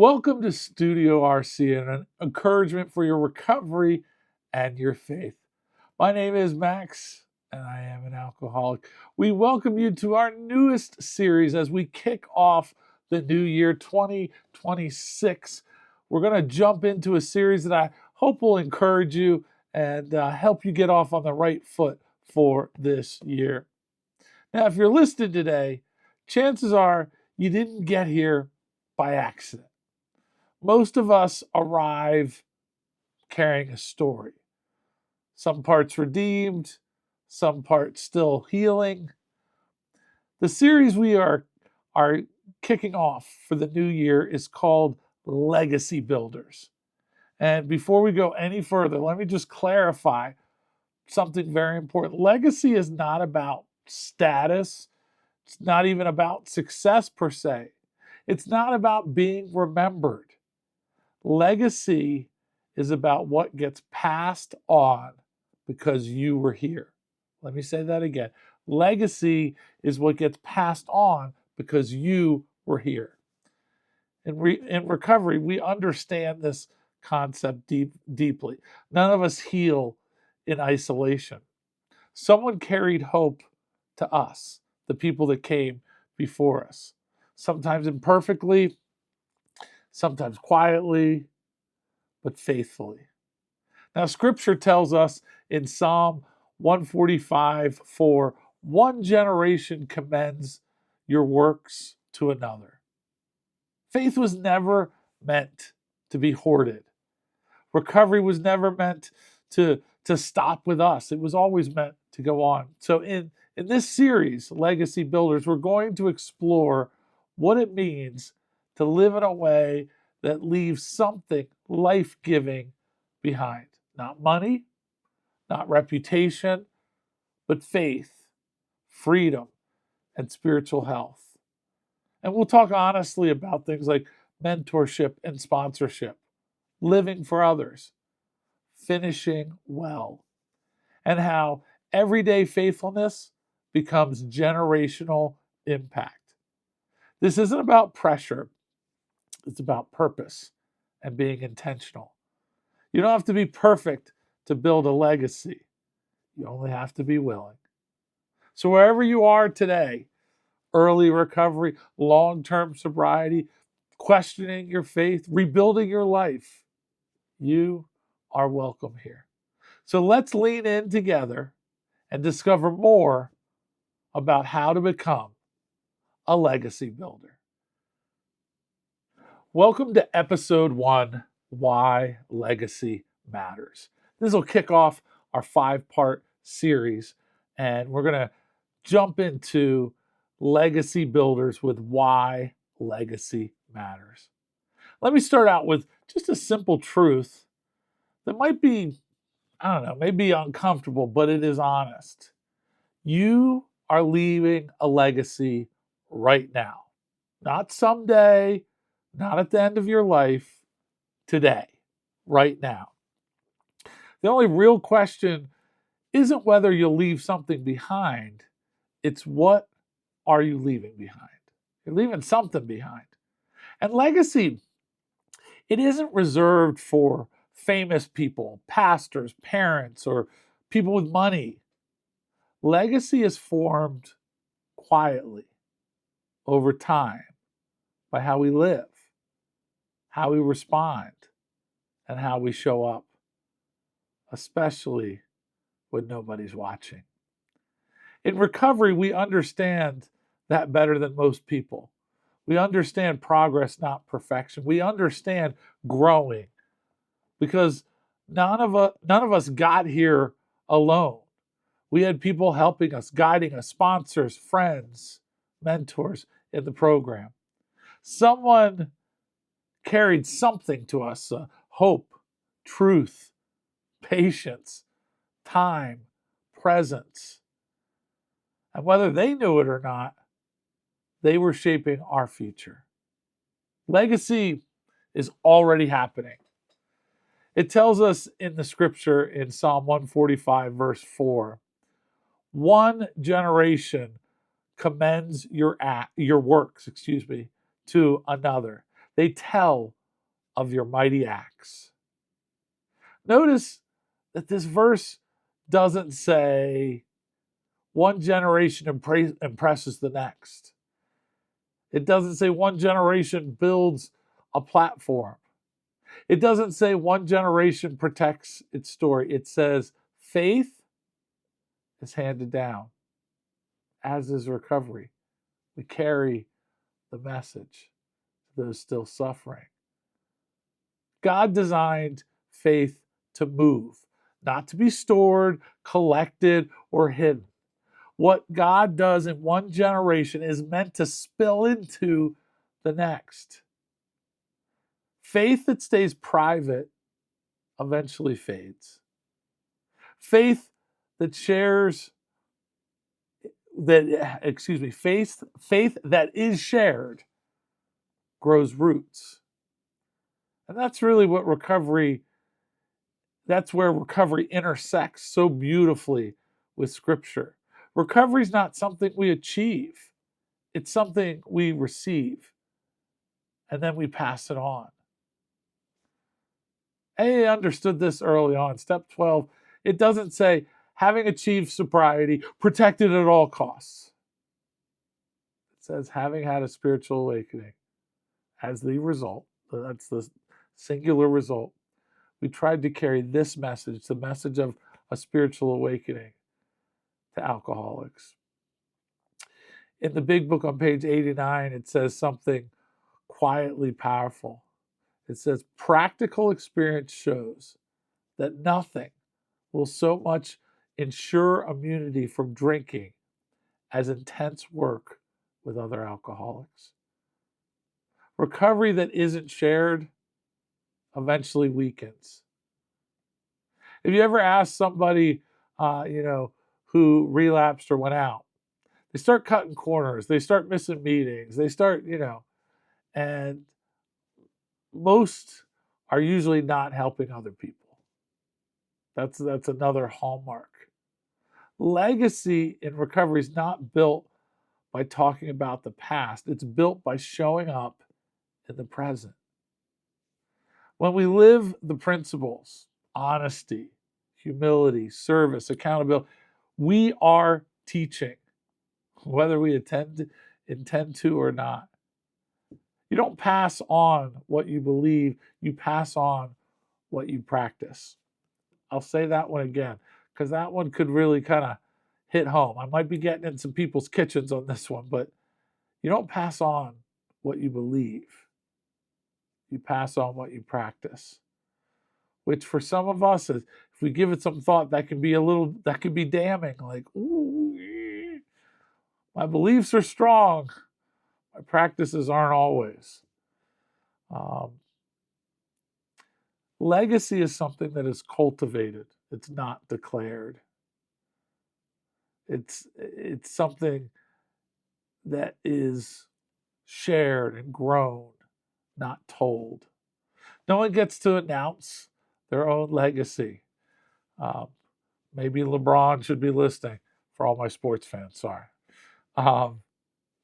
Welcome to Studio RC and an encouragement for your recovery and your faith. My name is Max and I am an alcoholic. We welcome you to our newest series as we kick off the new year 2026. We're going to jump into a series that I hope will encourage you and help you get off on the right foot for this year. Now, if you're listening today, chances are you didn't get here by accident. Most of us arrive carrying a story. Some parts redeemed, some parts still healing. The series we are kicking off for the new year is called Legacy Builders. And before we go any further, let me just clarify something very important. Legacy is not about status. It's not even about success per se. It's not about being remembered. Legacy is about what gets passed on because you were here. Let me say that again. Legacy is what gets passed on because you were here. In recovery, we understand this concept deeply. None of us heal in isolation. Someone carried hope to us, the people that came before us, sometimes imperfectly, sometimes quietly, but faithfully. Now, Scripture tells us in Psalm 145:4, one generation commends your works to another. Faith was never meant to be hoarded. Recovery was never meant to stop with us. It was always meant to go on. So in this series, Legacy Builders, we're going to explore what it means to live in a way that leaves something life-giving behind. Not money, not reputation, but faith, freedom, and spiritual health. And we'll talk honestly about things like mentorship and sponsorship, living for others, finishing well, and how everyday faithfulness becomes generational impact. This isn't about pressure, it's about purpose and being intentional. You don't have to be perfect to build a legacy. You only have to be willing. So wherever you are today, early recovery, long-term sobriety, questioning your faith, rebuilding your life, you are welcome here. So let's lean in together and discover more about how to become a legacy builder. Welcome to episode 1, Why Legacy Matters. This will kick off our 5-part series, and we're going to jump into legacy builders with why legacy matters. Let me start out with just a simple truth that might be, maybe uncomfortable, but it is honest. You are leaving a legacy right now. Not someday, not at the end of your life, today, right now. The only real question isn't whether you'll leave something behind, it's what are you leaving behind? You're leaving something behind. And legacy, it isn't reserved for famous people, pastors, parents, or people with money. Legacy is formed quietly over time by how we live, how we respond, and how we show up, especially when nobody's watching. In recovery, we understand that better than most people. We understand progress, not perfection. We understand growing because none of us got here alone. We had people helping us, guiding us, sponsors, friends, mentors in the program. Someone carried something to us, hope, truth, patience, time, presence. And whether they knew it or not, they were shaping our future. Legacy is already happening. It tells us in the scripture in Psalm 145, verse 4, one generation commends your works, to another. They tell of your mighty acts. Notice that this verse doesn't say one generation impresses the next. It doesn't say one generation builds a platform. It doesn't say one generation protects its story. It says faith is handed down, as is recovery. We carry the message to those still suffering. God designed faith to move, not to be stored, collected, or hidden. What God does in one generation is meant to spill into the next. Faith that stays private eventually fades. Faith that shares faith that is shared grows roots. And that's really what that's where recovery intersects so beautifully with Scripture. Recovery is not something we achieve, it's something we receive, and then we pass it on. I understood this early on. Step 12, it doesn't say, having achieved sobriety, protected at all costs. It says, having had a spiritual awakening as the result, that's the singular result. We tried to carry this message, the message of a spiritual awakening, to alcoholics. In the big book on page 89, it says something quietly powerful. It says, practical experience shows that nothing will so much ensure immunity from drinking as intense work with other alcoholics. Recovery that isn't shared eventually weakens. If you ever ask somebody, who relapsed or went out, they start cutting corners, they start missing meetings, they start, and most are usually not helping other people. That's another hallmark. Legacy in recovery is not built by talking about the past. It's built by showing up in the present. When we live the principles, honesty, humility, service, accountability, we are teaching, whether we intend to or not. You don't pass on what you believe, you pass on what you practice. I'll say that one again, because that one could really kind of hit home. I might be getting in some people's kitchens on this one, but you don't pass on what you believe. You pass on what you practice. Which for some of us, if we give it some thought, that can be damning. Like, ooh, my beliefs are strong. My practices aren't always. Legacy is something that is cultivated. It's not declared. It's something that is shared and grown, not told. No one gets to announce their own legacy. Maybe LeBron should be listening for all my sports fans. Sorry.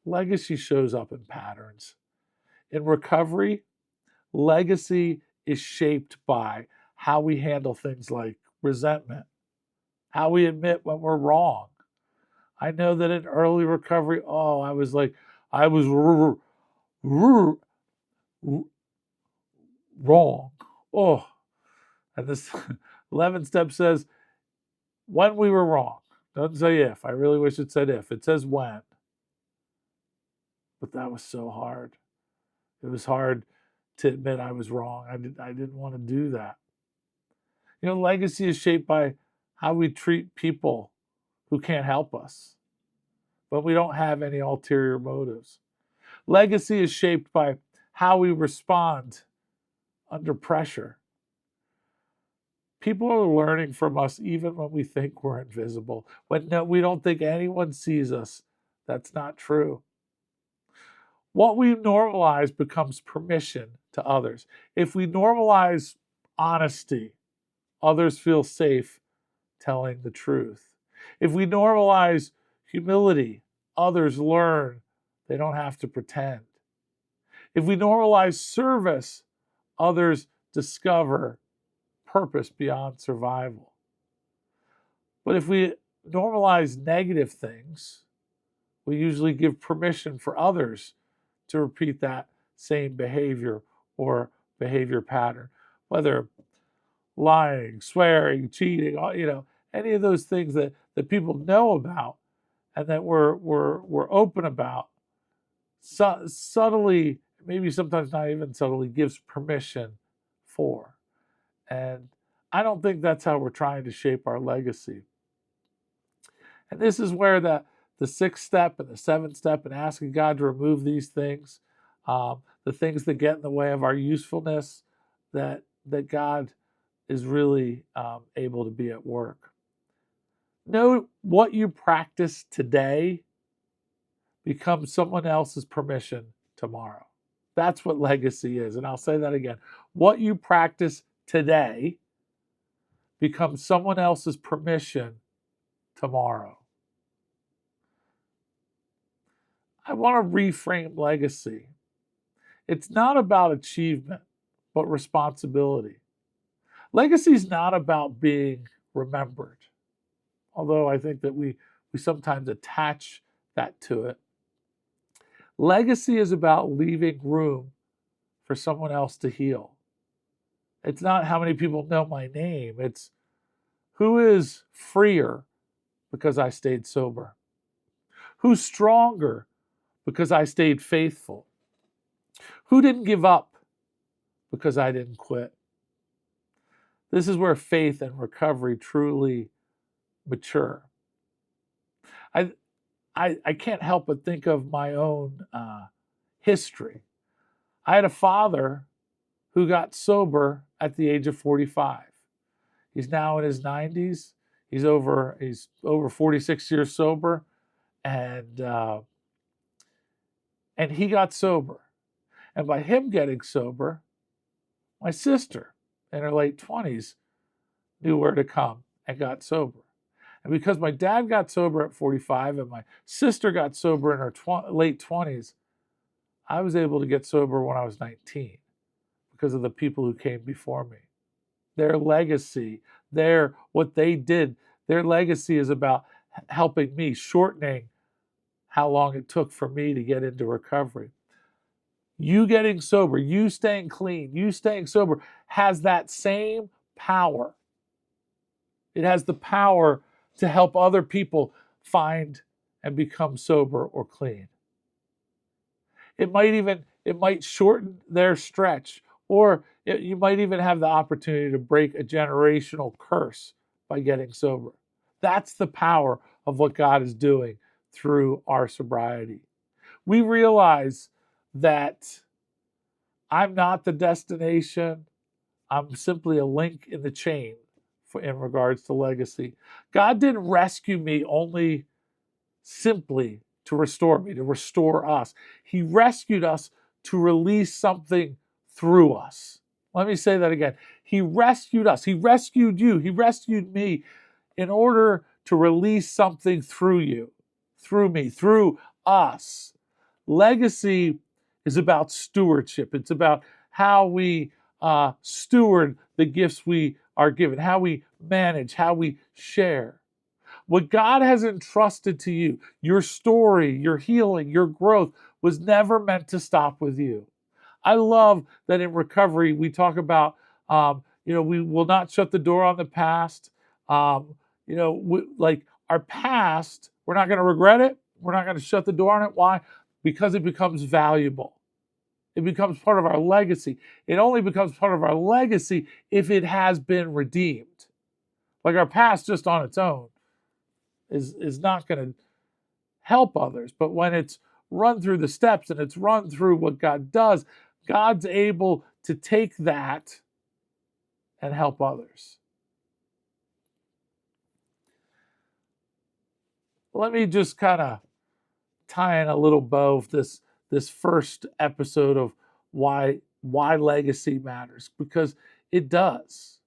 Legacy shows up in patterns. In recovery, legacy is shaped by how we handle things like resentment, how we admit when we're wrong. I know that in early recovery, I was wrong. Oh, and this 11 step says when we were wrong. Doesn't say if. I really wish it said if. It says when. But that was so hard. It was hard to admit I was wrong. I didn't want to do that. Legacy is shaped by how we treat people who can't help us, but we don't have any ulterior motives. Legacy is shaped by how we respond under pressure. People are learning from us even when we think we're invisible. When we don't think anyone sees us, that's not true. What we normalize becomes permission to others. If we normalize honesty, others feel safe telling the truth. If we normalize humility, others learn they don't have to pretend. If we normalize service, others discover purpose beyond survival. But if we normalize negative things, we usually give permission for others to repeat that same behavior or behavior pattern, whether lying, swearing, cheating, any of those things that people know about and that we're open about, subtly, maybe sometimes not even subtly, gives permission for. And I don't think that's how we're trying to shape our legacy. And this is where the sixth step and the seventh step and asking God to remove these things, the things that get in the way of our usefulness, that God is really able to be at work. Know what you practice today becomes someone else's permission tomorrow. That's what legacy is. And I'll say that again. What you practice today becomes someone else's permission tomorrow. I want to reframe legacy. It's not about achievement, but responsibility. Legacy is not about being remembered, although I think that we sometimes attach that to it. Legacy is about leaving room for someone else to heal. It's not how many people know my name. It's who is freer because I stayed sober? Who's stronger because I stayed faithful? Who didn't give up because I didn't quit? This is where faith and recovery truly mature. I can't help but think of my own history. I had a father who got sober at the age of 45. He's now in his 90s. He's over 46 years sober, and he got sober. And by him getting sober, my sister in her late 20s knew where to come and got sober. And because my dad got sober at 45 and my sister got sober in her late 20s, I was able to get sober when I was 19 because of the people who came before me. Their legacy, what they did, their legacy is about helping me, shortening how long it took for me to get into recovery. You getting sober, you staying clean, you staying sober has that same power. It has the power to help other people find and become sober or clean. It might shorten their stretch, or you might even have the opportunity to break a generational curse by getting sober. That's the power of what God is doing through our sobriety. We realize that I'm not the destination. I'm simply a link in the chain in regards to legacy. God didn't rescue me only simply to restore me, to restore us. He rescued us to release something through us. Let me say that again. He rescued us. He rescued you. He rescued me in order to release something through you, through me, through us. Legacy is about stewardship. It's about how we steward the gifts we are given, how we manage, how we share. What God has entrusted to you, your story, your healing, your growth, was never meant to stop with you. I love that in recovery we talk about, we will not shut the door on the past. Like our past, we're not going to regret it. We're not going to shut the door on it. Why? Because it becomes valuable. It becomes part of our legacy. It only becomes part of our legacy if it has been redeemed. Like our past just on its own is not going to help others. But when it's run through the steps and it's run through what God does, God's able to take that and help others. Let me just kind of tie in a little bow of this first episode of why legacy matters, because it does.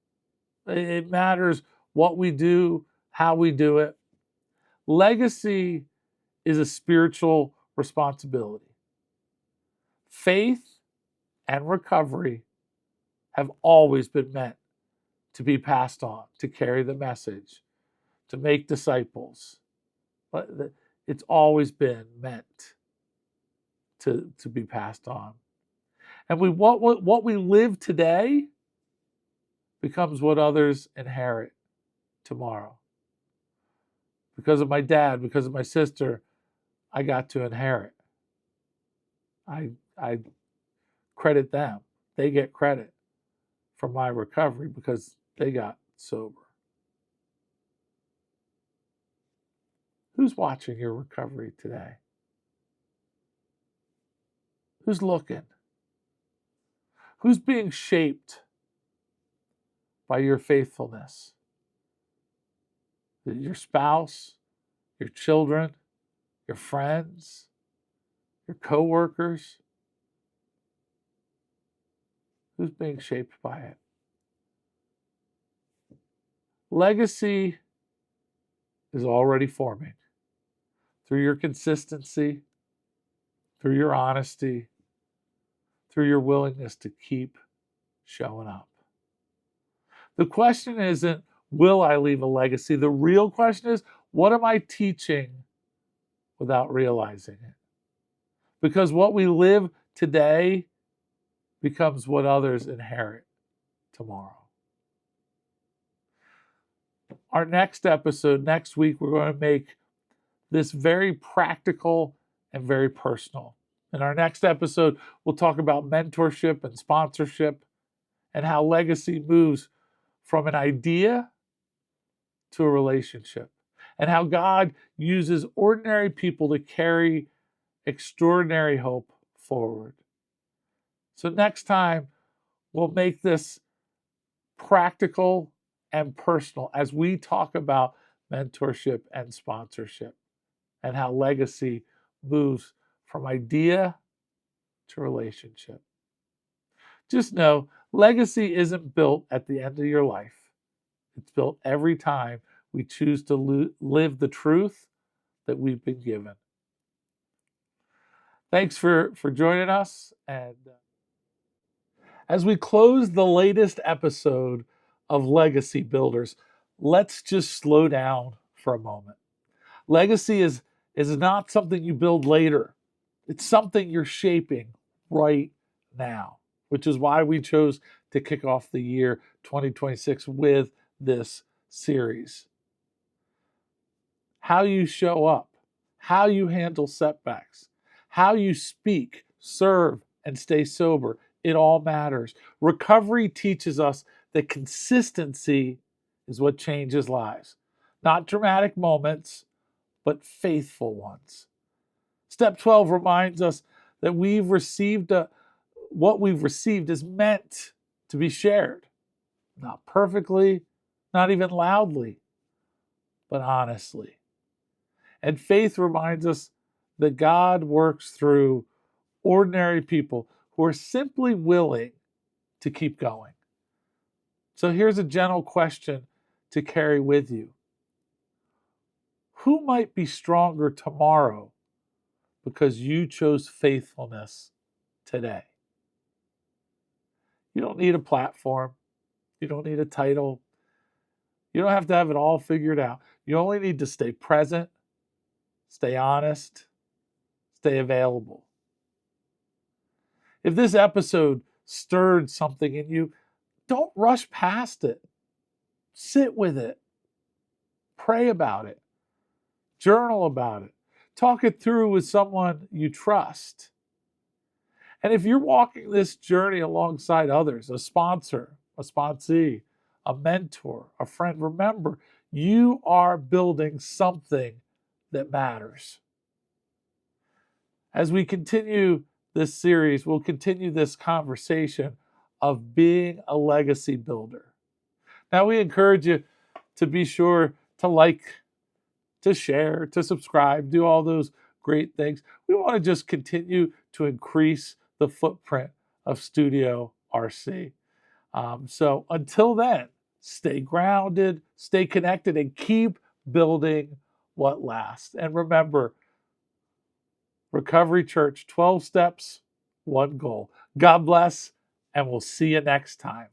It matters what we do, how we do it. Legacy is a spiritual responsibility. Faith and recovery have always been meant to be passed on, to carry the message, to make disciples. But it's always been meant to be passed on. And what we live today becomes what others inherit tomorrow. Because of my dad, because of my sister, I got to inherit. I credit them. They get credit for my recovery because they got sober. Who's watching your recovery today? Who's looking? Who's being shaped by your faithfulness? Your spouse, your children, your friends, your coworkers? Who's being shaped by it? Legacy is already forming through your consistency, through your honesty, through your willingness to keep showing up. The question isn't, will I leave a legacy? The real question is, what am I teaching without realizing it? Because what we live today becomes what others inherit tomorrow. Our next episode, next week, we're going to make this very practical and very personal. In our next episode, we'll talk about mentorship and sponsorship and how legacy moves from an idea to a relationship, and how God uses ordinary people to carry extraordinary hope forward. So next time, we'll make this practical and personal as we talk about mentorship and sponsorship and how legacy moves from idea to relationship. Just know, legacy isn't built at the end of your life. It's built every time we choose to live the truth that we've been given. Thanks for joining us. And as we close the latest episode of Legacy Builders, let's just slow down for a moment. Legacy is not something you build later. It's something you're shaping right now, which is why we chose to kick off the year 2026 with this series. How you show up, how you handle setbacks, how you speak, serve, and stay sober, it all matters. Recovery teaches us that consistency is what changes lives. Not dramatic moments, but faithful ones. Step 12 reminds us that what we've received is meant to be shared. Not perfectly, not even loudly, but honestly. And faith reminds us that God works through ordinary people who are simply willing to keep going. So here's a gentle question to carry with you. Who might be stronger tomorrow because you chose faithfulness today? You don't need a platform. You don't need a title. You don't have to have it all figured out. You only need to stay present, stay honest, stay available. If this episode stirred something in you, don't rush past it. Sit with it. Pray about it. Journal about it. Talk it through with someone you trust. And if you're walking this journey alongside others, a sponsor, a sponsee, a mentor, a friend, remember, you are building something that matters. As we continue this series, we'll continue this conversation of being a legacy builder. Now, we encourage you to be sure to like, to share, to subscribe, do all those great things. We want to just continue to increase the footprint of Studio RC. So until then, stay grounded, stay connected, and keep building what lasts. And remember, Recovery Church, 12 steps, one goal. God bless, and we'll see you next time.